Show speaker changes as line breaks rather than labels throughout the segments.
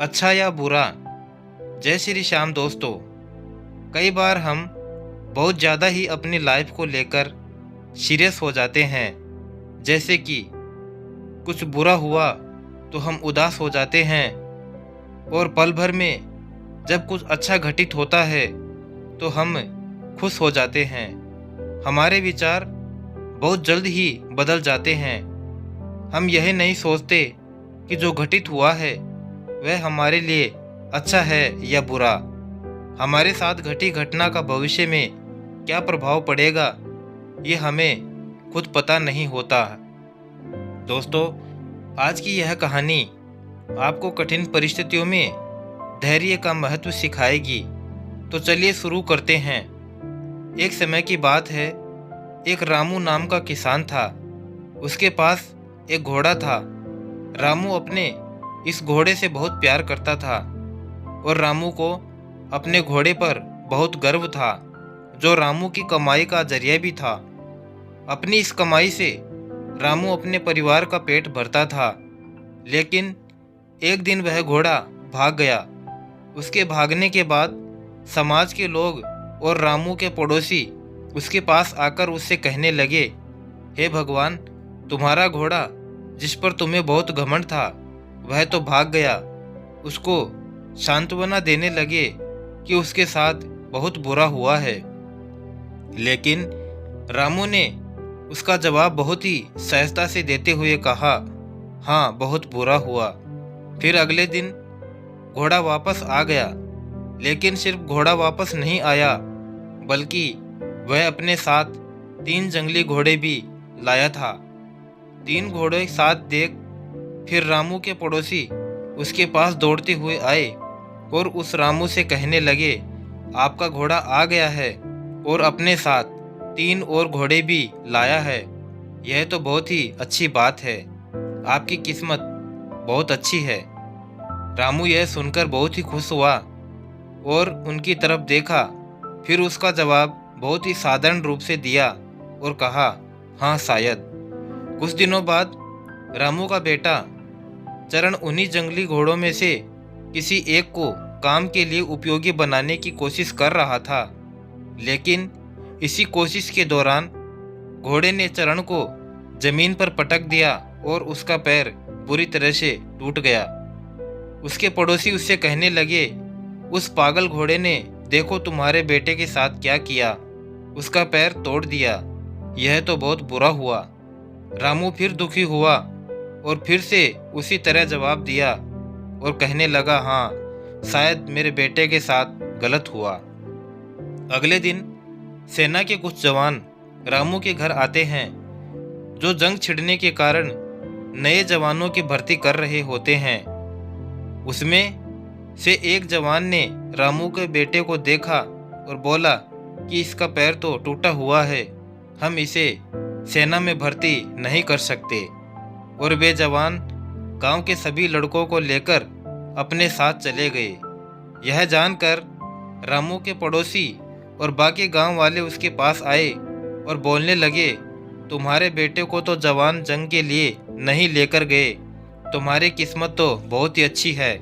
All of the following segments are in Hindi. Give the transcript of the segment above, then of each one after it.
अच्छा या बुरा। जय श्री श्याम दोस्तों। कई बार हम बहुत ज़्यादा ही अपनी लाइफ को लेकर सीरियस हो जाते हैं। जैसे कि कुछ बुरा हुआ तो हम उदास हो जाते हैं, और पल भर में जब कुछ अच्छा घटित होता है तो हम खुश हो जाते हैं। हमारे विचार बहुत जल्द ही बदल जाते हैं। हम यह नहीं सोचते कि जो घटित हुआ है वह हमारे लिए अच्छा है या बुरा। हमारे साथ घटी घटना का भविष्य में क्या प्रभाव पड़ेगा ये हमें खुद पता नहीं होता। दोस्तों, आज की यह कहानी आपको कठिन परिस्थितियों में धैर्य का महत्व सिखाएगी। तो चलिए शुरू करते हैं। एक समय की बात है, एक रामू नाम का किसान था। उसके पास एक घोड़ा था। रामू अपने इस घोड़े से बहुत प्यार करता था, और रामू को अपने घोड़े पर बहुत गर्व था, जो रामू की कमाई का जरिया भी था। अपनी इस कमाई से रामू अपने परिवार का पेट भरता था। लेकिन एक दिन वह घोड़ा भाग गया। उसके भागने के बाद समाज के लोग और रामू के पड़ोसी उसके पास आकर उससे कहने लगे, हे भगवान, तुम्हारा घोड़ा जिस पर तुम्हें बहुत घमंड था वह तो भाग गया। उसको सांत्वना देने लगे कि उसके साथ बहुत बुरा हुआ है। लेकिन रामू ने उसका जवाब बहुत ही सहजता से देते हुए कहा, हाँ, बहुत बुरा हुआ। फिर अगले दिन घोड़ा वापस आ गया। लेकिन सिर्फ घोड़ा वापस नहीं आया, बल्कि वह अपने साथ 3 जंगली घोड़े भी लाया था। 3 घोड़े साथ देख फिर रामू के पड़ोसी उसके पास दौड़ते हुए आए और उस रामू से कहने लगे, आपका घोड़ा आ गया है और अपने साथ 3 और घोड़े भी लाया है। यह तो बहुत ही अच्छी बात है। आपकी किस्मत बहुत अच्छी है। रामू यह सुनकर बहुत ही खुश हुआ और उनकी तरफ देखा। फिर उसका जवाब बहुत ही साधारण रूप से दिया और कहा, हाँ, शायद। कुछ दिनों बाद रामू का बेटा चरण उन्हीं जंगली घोड़ों में से किसी एक को काम के लिए उपयोगी बनाने की कोशिश कर रहा था। लेकिन इसी कोशिश के दौरान घोड़े ने चरण को जमीन पर पटक दिया और उसका पैर बुरी तरह से टूट गया। उसके पड़ोसी उससे कहने लगे, उस पागल घोड़े ने देखो तुम्हारे बेटे के साथ क्या किया, उसका पैर तोड़ दिया। यह तो बहुत बुरा हुआ। रामू फिर दुखी हुआ और फिर से उसी तरह जवाब दिया और कहने लगा, हाँ, शायद मेरे बेटे के साथ गलत हुआ। अगले दिन सेना के कुछ जवान रामू के घर आते हैं, जो जंग छिड़ने के कारण नए जवानों की भर्ती कर रहे होते हैं। उसमें से एक जवान ने रामू के बेटे को देखा और बोला कि इसका पैर तो टूटा हुआ है, हम इसे सेना में भर्ती नहीं कर सकते। और वे जवान गांव के सभी लड़कों को लेकर अपने साथ चले गए। यह जानकर रामू के पड़ोसी और बाकी गांव वाले उसके पास आए और बोलने लगे, तुम्हारे बेटे को तो जवान जंग के लिए नहीं लेकर गए। तुम्हारी किस्मत तो बहुत ही अच्छी है।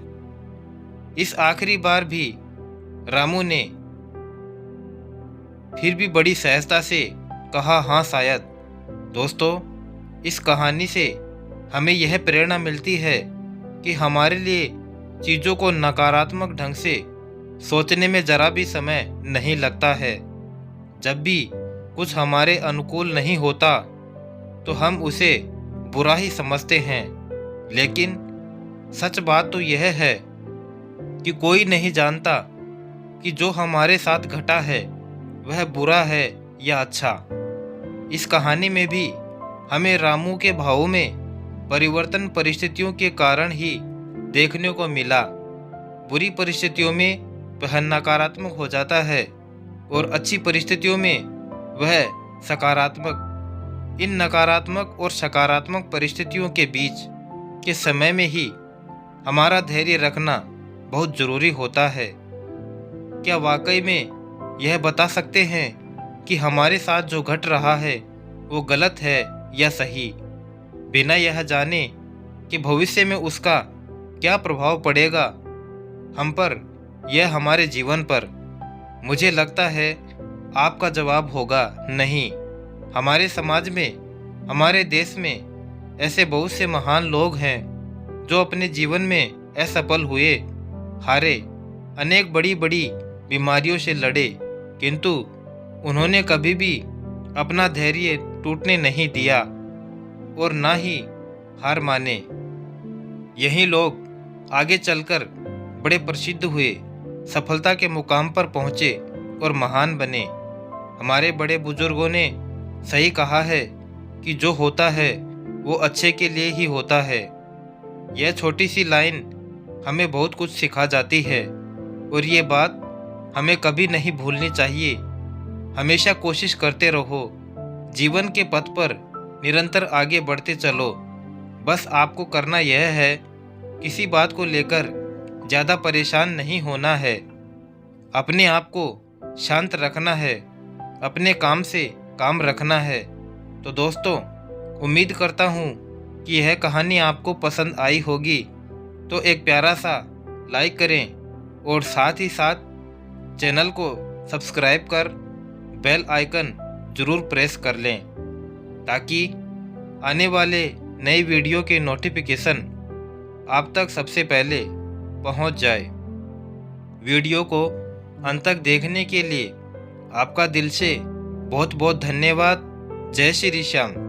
इस आखिरी बार भी रामू ने फिर भी बड़ी सहजता से कहा, हाँ, शायद। दोस्तों, इस कहानी से हमें यह प्रेरणा मिलती है कि हमारे लिए चीज़ों को नकारात्मक ढंग से सोचने में जरा भी समय नहीं लगता है। जब भी कुछ हमारे अनुकूल नहीं होता तो हम उसे बुरा ही समझते हैं। लेकिन सच बात तो यह है कि कोई नहीं जानता कि जो हमारे साथ घटा है वह बुरा है या अच्छा। इस कहानी में भी हमें रामू के भावों में परिवर्तन परिस्थितियों के कारण ही देखने को मिला। बुरी परिस्थितियों में वह नकारात्मक हो जाता है और अच्छी परिस्थितियों में वह सकारात्मक। इन नकारात्मक और सकारात्मक परिस्थितियों के बीच के समय में ही हमारा धैर्य रखना बहुत ज़रूरी होता है। क्या वाकई में यह बता सकते हैं कि हमारे साथ जो घट रहा है वो गलत है या सही, बिना यह जाने कि भविष्य में उसका क्या प्रभाव पड़ेगा हम पर या हमारे जीवन पर? मुझे लगता है आपका जवाब होगा नहीं। हमारे समाज में, हमारे देश में ऐसे बहुत से महान लोग हैं जो अपने जीवन में असफल हुए, हारे, अनेक बड़ी बड़ी बीमारियों से लड़े, किंतु उन्होंने कभी भी अपना धैर्य टूटने नहीं दिया और ना ही हार माने। यही लोग आगे चलकर बड़े प्रसिद्ध हुए, सफलता के मुकाम पर पहुँचे और महान बने। हमारे बड़े बुजुर्गों ने सही कहा है कि जो होता है वो अच्छे के लिए ही होता है। यह छोटी सी लाइन हमें बहुत कुछ सिखा जाती है और ये बात हमें कभी नहीं भूलनी चाहिए। हमेशा कोशिश करते रहो, जीवन के पथ पर निरंतर आगे बढ़ते चलो। बस आपको करना यह है, किसी बात को लेकर ज़्यादा परेशान नहीं होना है, अपने आप को शांत रखना है, अपने काम से काम रखना है। तो दोस्तों, उम्मीद करता हूँ कि यह कहानी आपको पसंद आई होगी। तो एक प्यारा सा लाइक करें और साथ ही साथ चैनल को सब्सक्राइब कर बेल आइकन ज़रूर प्रेस कर लें, ताकि आने वाले नई वीडियो के नोटिफिकेशन आप तक सबसे पहले पहुंच जाए। वीडियो को अंत तक देखने के लिए आपका दिल से बहुत बहुत धन्यवाद। जय श्री श्याम।